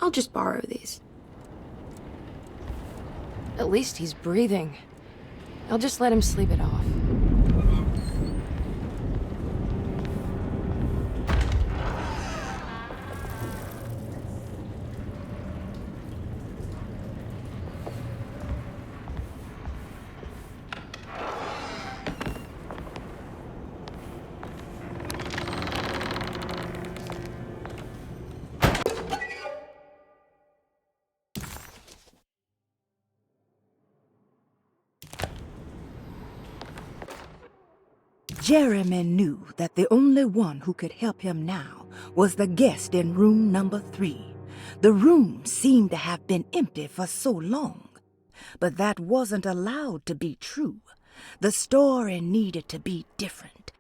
I'll just borrow these. At least he's breathing. I'll just let him sleep it off. Jeremy knew that the only one who could help him now was the guest in room number 3. The room seemed to have been empty for so long. But that wasn't allowed to be true. The story needed to be different.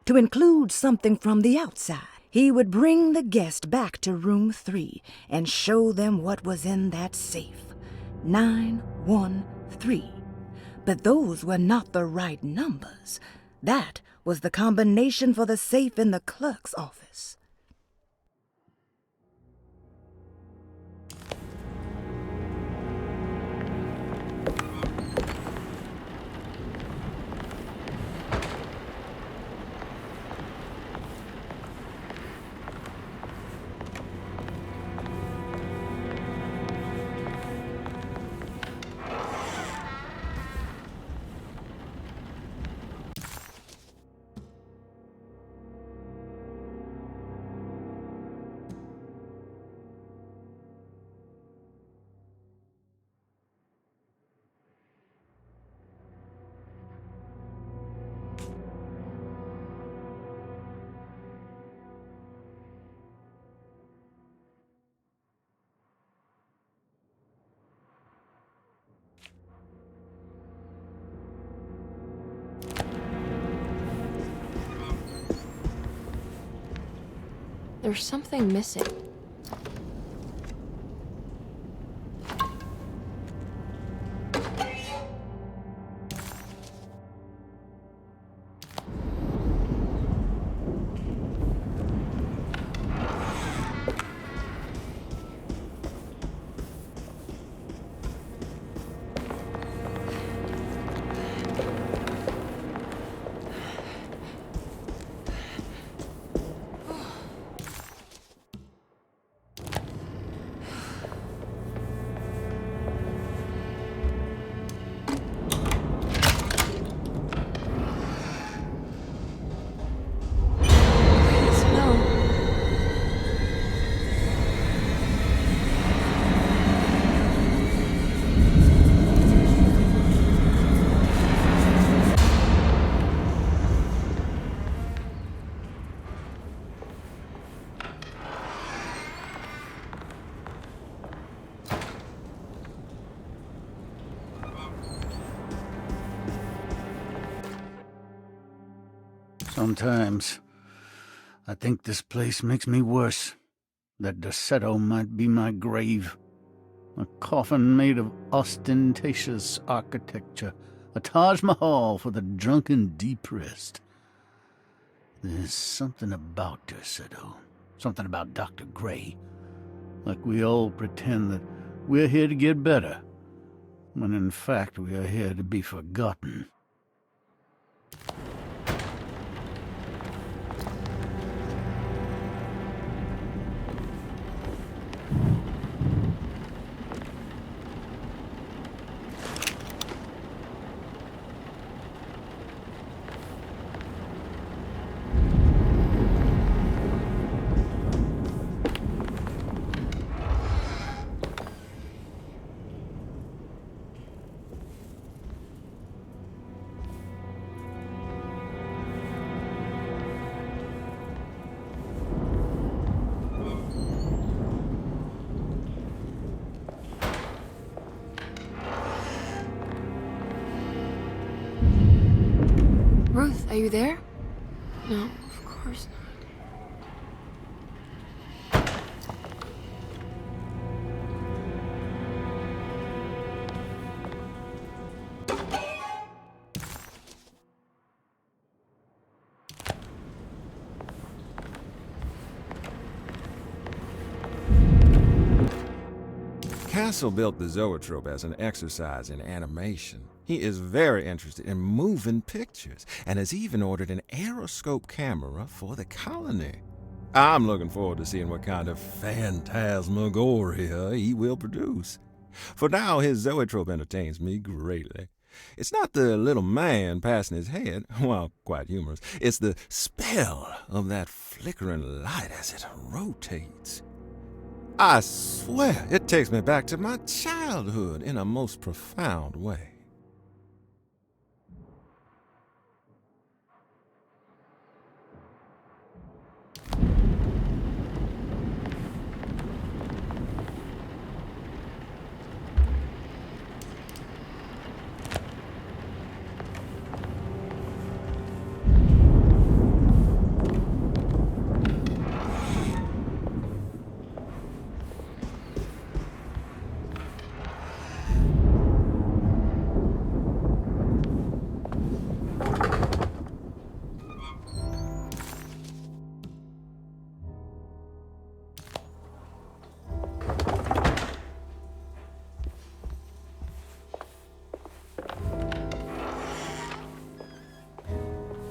To include something from the outside, he would bring the guest back to room 3 and show them what was in that safe. 913. But those were not the right numbers. That was the combination for the safe in the clerk's office. There's something missing. Sometimes, I think this place makes me worse. That Desetto might be my grave. A coffin made of ostentatious architecture. A Taj Mahal for the drunken depressed. There's something about Desetto. Something about Dr. Gray. Like we all pretend that we're here to get better, when in fact we are here to be forgotten. Ruth, are you there? No, of course not. Castle built the zoetrope as an exercise in animation. He is very interested in moving pictures and has even ordered an aeroscope camera for the colony. I'm looking forward to seeing what kind of phantasmagoria he will produce. For now, his zoetrope entertains me greatly. It's not the little man passing his head, while quite humorous. It's the spell of that flickering light as it rotates. I swear, it takes me back to my childhood in a most profound way.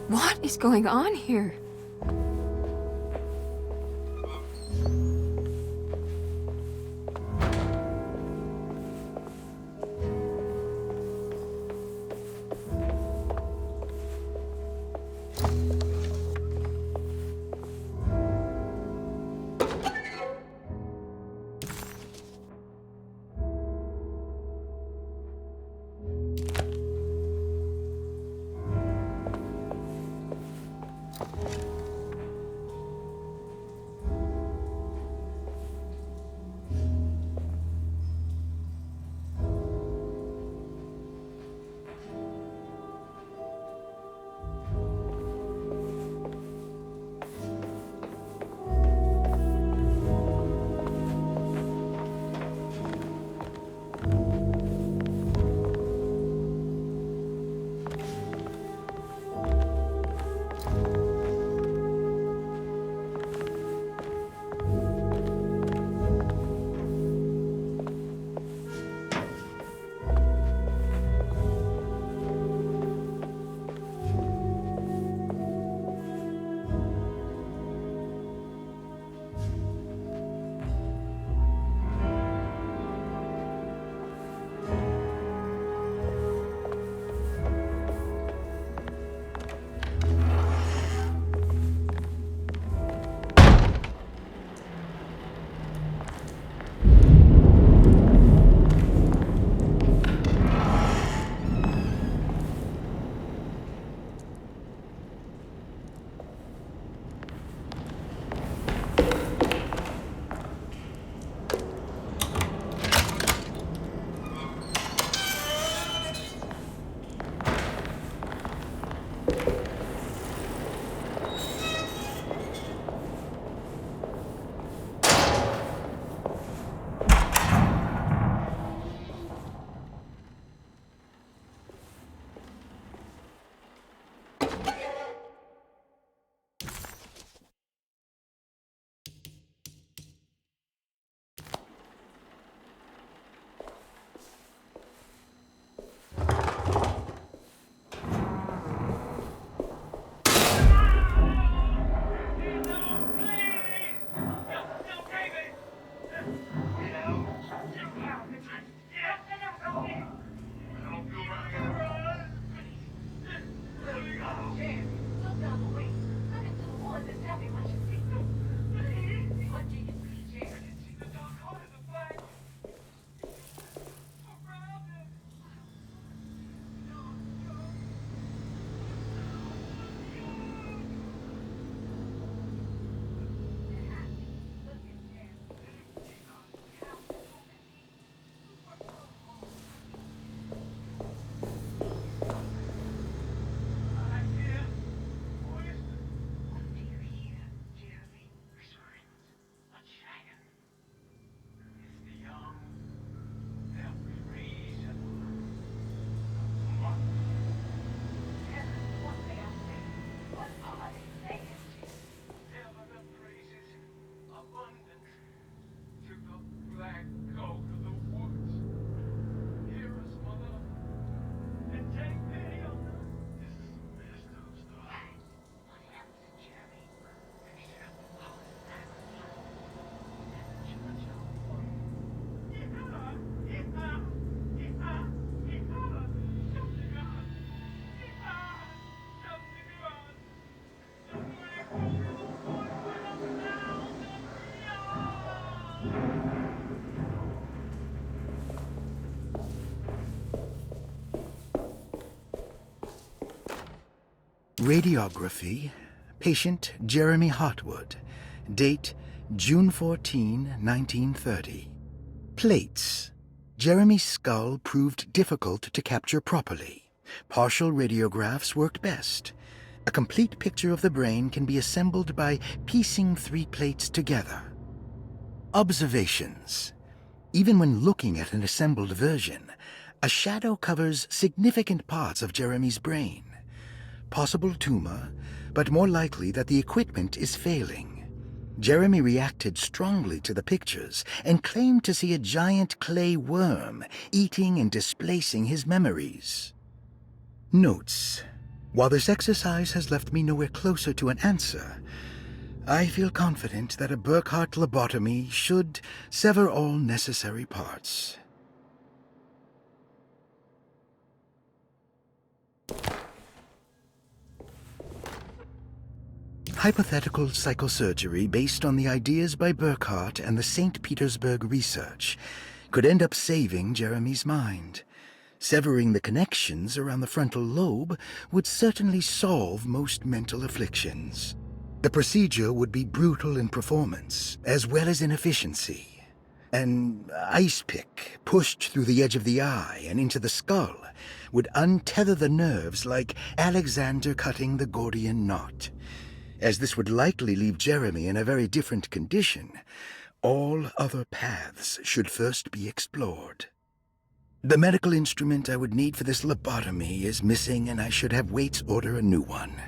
What is going on here? Radiography. Patient Jeremy Hartwood. Date June 14, 1930. Plates. Jeremy's skull proved difficult to capture properly. Partial radiographs worked best. A complete picture of the brain can be assembled by piecing 3 plates together. Observations. Even when looking at an assembled version, a shadow covers significant parts of Jeremy's brain. Possible tumor, but more likely that the equipment is failing. Jeremy reacted strongly to the pictures and claimed to see a giant clay worm eating and displacing his memories. Notes. While this exercise has left me nowhere closer to an answer, I feel confident that a Burkhart lobotomy should sever all necessary parts. Hypothetical psychosurgery based on the ideas by Burkhart and the St. Petersburg research could end up saving Jeremy's mind. Severing the connections around the frontal lobe would certainly solve most mental afflictions. The procedure would be brutal in performance, as well as in efficiency. An ice pick pushed through the edge of the eye and into the skull would untether the nerves like Alexander cutting the Gordian knot. As this would likely leave Jeremy in a very different condition, all other paths should first be explored. The medical instrument I would need for this lobotomy is missing, and I should have Waits order a new one.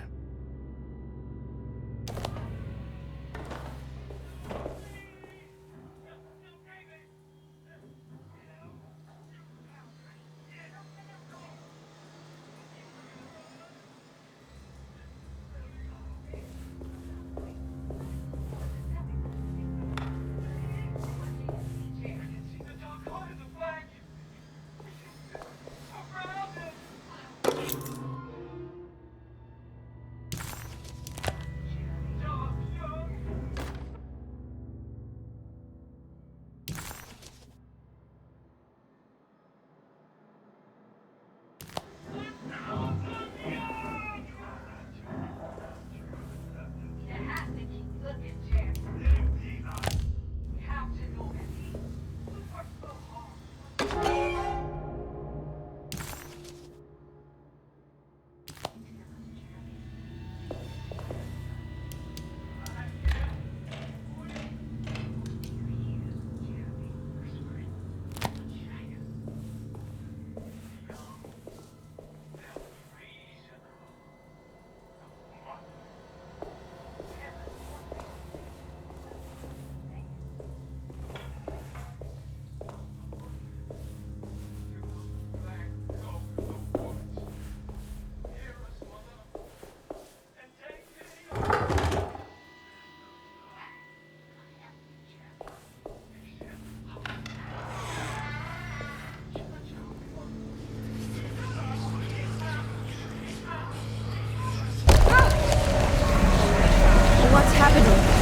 What's happening?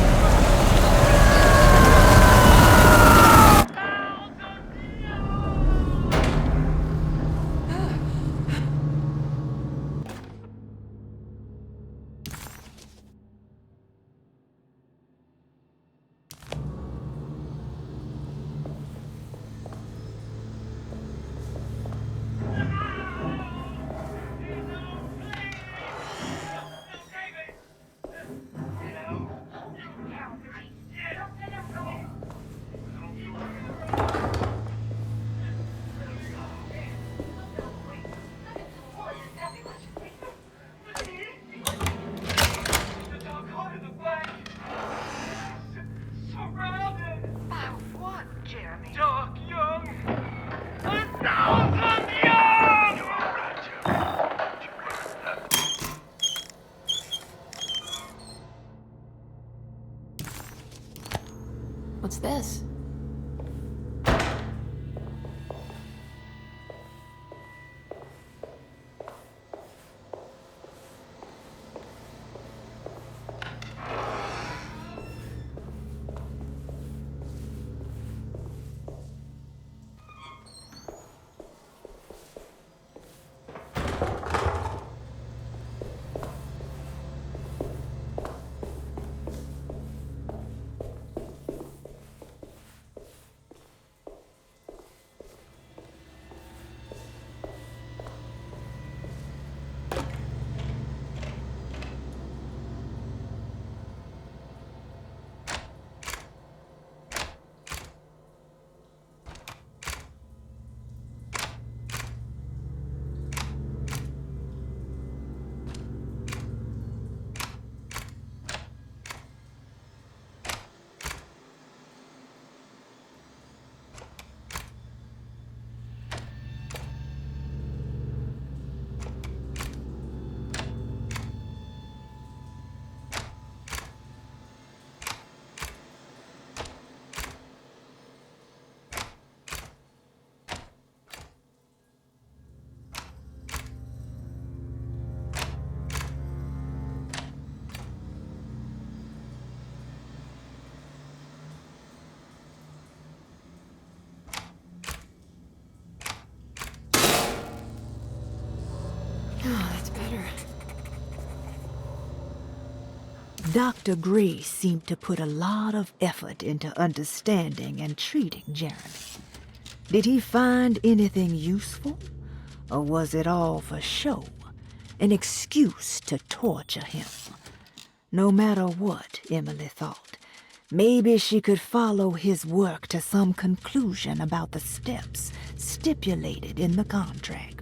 What's this? Dr. Gray seemed to put a lot of effort into understanding and treating Jeremy. Did he find anything useful? Or was it all for show? An excuse to torture him? No matter what, Emily thought, maybe she could follow his work to some conclusion about the steps stipulated in the contract.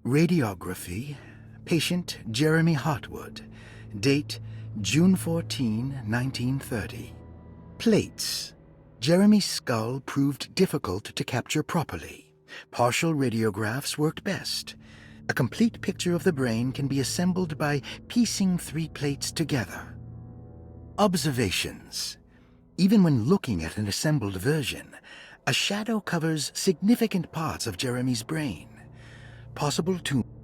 Radiography, patient Jeremy Hartwood, date June 14, 1930. Plates. Jeremy's skull proved difficult to capture properly. Partial radiographs worked best. A complete picture of the brain can be assembled by piecing 3 plates together. Observations. Even when looking at an assembled version, a shadow covers significant parts of Jeremy's brain. Possible tumor.